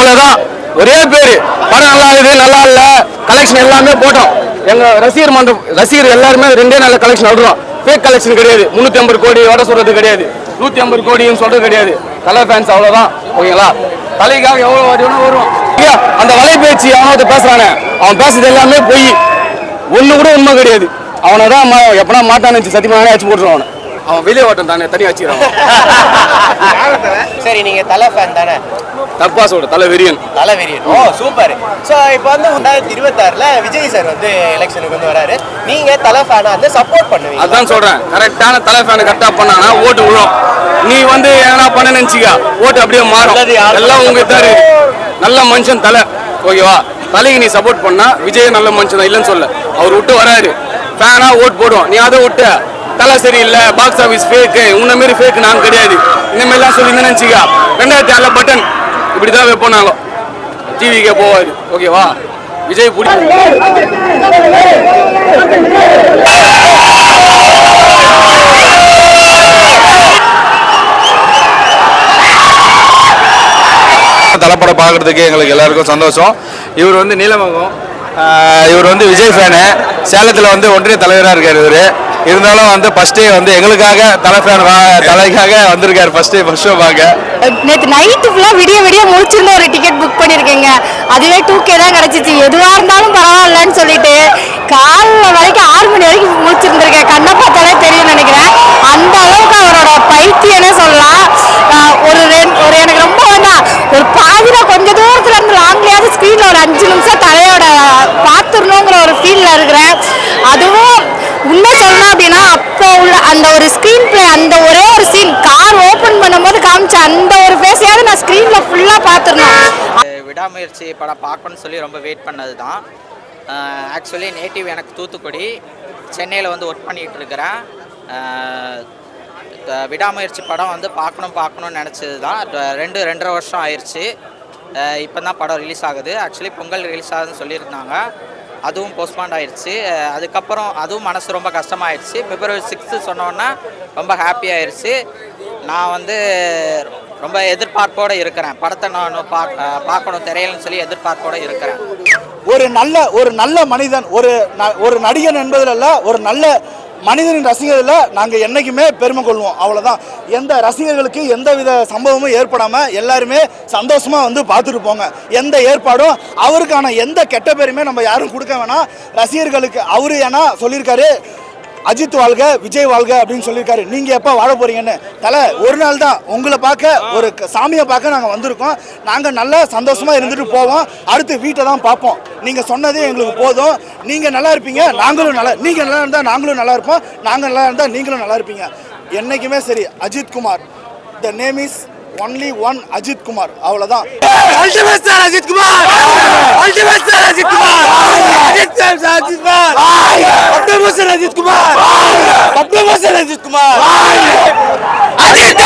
அவ்வளவுதான். ஒரே பேரு படம் நல்லா இருக்குது, நல்லா இல்ல, கலெக்ஷன் எல்லாமே போட்டோம். எங்க ரசிகர் எல்லாருமே ரெண்டே நல்ல கலெக்ஷன் விடுறோம். ஃபேக் கலெக்ஷன் கிடையாது. 350 கோடி வர சொல்றது கிடையாது, 150 கோடின்னு சொல்றது கிடையாது. தலை ஃபேன்ஸ் அவ்வளவுதான். ஓகேங்களா? தலைக்காக எவ்வளவு வேணும் வருவோம். அந்த வலை பேச்சு அவனோட பேசுறானே, அவன் பேசுறது எல்லாமே பொய். ஒண்ணு கூட உண்மை கிடையாது. அவனதான் எப்பனா மாட்டான்னு சத்தியமான ஆச்சு போட்டுருவான். அவன் வெளியே ஓட்டம் தானே தனியாக வச்சுக்கிறான். சரி, நீங்க தலை ஃபேன் தானே? தப்பா சொல்ற, தலை வெறியன். தலை வெறியன். ஓ சூப்பர். ஸோ இப்போ வந்து 2026ல விஜய் சார் வந்து எலெக்ஷனுக்கு வந்து வராரு. நீங்க தலை ஃபேனா வந்து சப்போர்ட் பண்ணுவீங்க? அதான் சொல்றேன், கரெக்டான தலை ஃபேனை கரெக்டா பண்ணானா ஓட்டு விழும். நீ வந்து என்ன பண்ண நினைச்சிக்கா, ஓட்டு அப்படியே மாறும். எல்லாம் உங்க தாரு. நல்ல மனுஷன் தலை. ஓகேவா? தலைக்கு நீ சப்போர்ட் பண்ணா விஜய் நல்ல மனுஷன் தான், இல்லைன்னு சொல்ல. அவர் விட்டு வராரு, ஃபேனா ஓட்டு போடுவோம். நீ அதை விட்ட தலை சரியில்லை, பாக்ஸ் ஆஃபீஸ் ஃபேக்கு, உன்ன மாரி ஃபேக் நான் கிடையாது, இந்த மாதிரிலாம் சொல்லி நினைச்சிக்கா. 2006 பட்டன் இப்படிதான் வைப்போம் நாங்க. டிவிக்கே போவாது. ஓகேவா? விஜய் பிடிக்கும். தலைப்படம் பார்க்கறதுக்கு எங்களுக்கு எல்லாருக்கும் சந்தோஷம். இவர் வந்து நீலமங்கம், இவர் வந்து விஜய் ஃபேனு. சேலத்தில் வந்து ஒன்றிய தலைவராக இருக்கார். இவர் இருந்தாலும் வந்து ஃபர்ஸ்டே வந்து எங்களுக்காக தலைக்காக வந்திருக்காரு. ஃபர்ஸ்ட் ஷோ பார்க்க நேற்று நைட்டு ஃபுல்லாக விடிய முடிச்சிருந்த ஒரு டிக்கெட் புக் பண்ணியிருக்கேங்க. அதுவே 2K தான் கிடச்சிச்சு. எதுவாக இருந்தாலும் பரவாயில்லன்னு சொல்லிட்டு காலைல வரைக்கும் 6 மணி வரைக்கும் முடிச்சிருந்திருக்கேன். கண்ணை பார்த்தாலே தெரியும் நினைக்கிறேன். அந்த அளவுக்கு அவரோட பைத்தியனே சொல்லலாம். ஒரு எனக்கு ரொம்ப வேண்டாம், ஒரு பாதியில் கொஞ்சம் தூரத்துல இருந்து லாங்லேயாவது ஸ்க்ரீனில் ஒரு 5 நிமிஷம் தலையோட பார்த்துடணுங்கிற ஒரு ஃபீலில் இருக்கிறேன். அதுவும் உண்மை சொல்லணும் அப்படின்னா, அப்போ உள்ள அந்த ஒரு ஸ்க்ரீன் பிளே, அந்த ஒரே ஒரு சீன் கார் ஓப்பன் பண்ணும்போது காமிச்ச அந்த ஒரு ஃபேஸையாவது நான் ஸ்க்ரீனில் ஃபுல்லாக பார்த்துடணும். விடாமுயற்சி படம் பார்க்கணும்னு சொல்லி ரொம்ப வெயிட் பண்ணது தான். ஆக்சுவலி நேட்டிவ் எனக்கு தூத்துக்குடி, சென்னையில் வந்து ஒர்க் பண்ணிகிட்டு இருக்கிறேன். விடாமுயற்சி படம் வந்து பார்க்கணும்னு நினச்சது தான். 2.5 வருஷம் ஆயிடுச்சு. இப்போ தான் படம் ரிலீஸ் ஆகுது. ஆக்சுவலி பொங்கல் ரிலீஸ் ஆகுதுன்னு சொல்லியிருந்தாங்க, அதுவும் போஸ்ட்பாண்ட் ஆயிடுச்சு. அதுக்கப்புறம் அதுவும் மனசு ரொம்ப கஷ்டமாயிடுச்சு. February 6 சொன்னோன்னா ரொம்ப ஹாப்பி ஆயிடுச்சு. நான் வந்து ரொம்ப எதிர்பார்ப்போடு இருக்கிறேன். படத்தை நான் பார்க்கணும் திரையில்னு சொல்லி எதிர்பார்ப்போடு இருக்கிறேன். ஒரு நல்ல மனிதன், ஒரு நடிகன் என்பதில் ஒரு நல்ல மனிதனின் ரசிகர்களில் நாங்கள் என்றைக்குமே பெருமை கொள்வோம். அவ்வளோதான். எந்த ரசிகர்களுக்கு எந்த வித சம்பவமும் ஏற்படாமல் எல்லாருமே சந்தோஷமாக வந்து பார்த்துட்டு போங்க. எந்த ஏற்பாடும் அவருக்கான எந்த கெட்ட பேருமே நம்ம யாரும் கொடுக்க வேணாம் ரசிகர்களுக்கு. அவரு ஏன்னா சொல்லியிருக்காரு, அஜித் வாழ்க விஜய் வாழ்க அப்படின்னு சொல்லியிருக்காரு. நீங்கள் எப்போ வாழ போகிறீங்கன்னு. தலை ஒரு நாள் தான் உங்களை பார்க்க, ஒரு சாமியை பார்க்க நாங்கள் வந்திருக்கோம். நாங்கள் நல்லா சந்தோஷமாக இருந்துட்டு போவோம். அடுத்து வீட்டை தான் பார்ப்போம். நீங்கள் சொன்னதே எங்களுக்கு போதும். நீங்கள் நல்லா இருப்பீங்க, நாங்களும் நீங்கள் நல்லா இருந்தால் நாங்களும் நல்லா இருப்போம். நாங்கள் நல்லா இருந்தால் நீங்களும் நல்லா இருப்பீங்க. என்றைக்குமே சரி. Ajith Kumar, the name is only one Ajith Kumar. அவ்வளவுதான். Ultimate star Ajith Kumar, ultimate star Ajith Kumar, Ajith Kumar, Abdul Ajith Kumar, Abdul Ajith Kumar, Ajith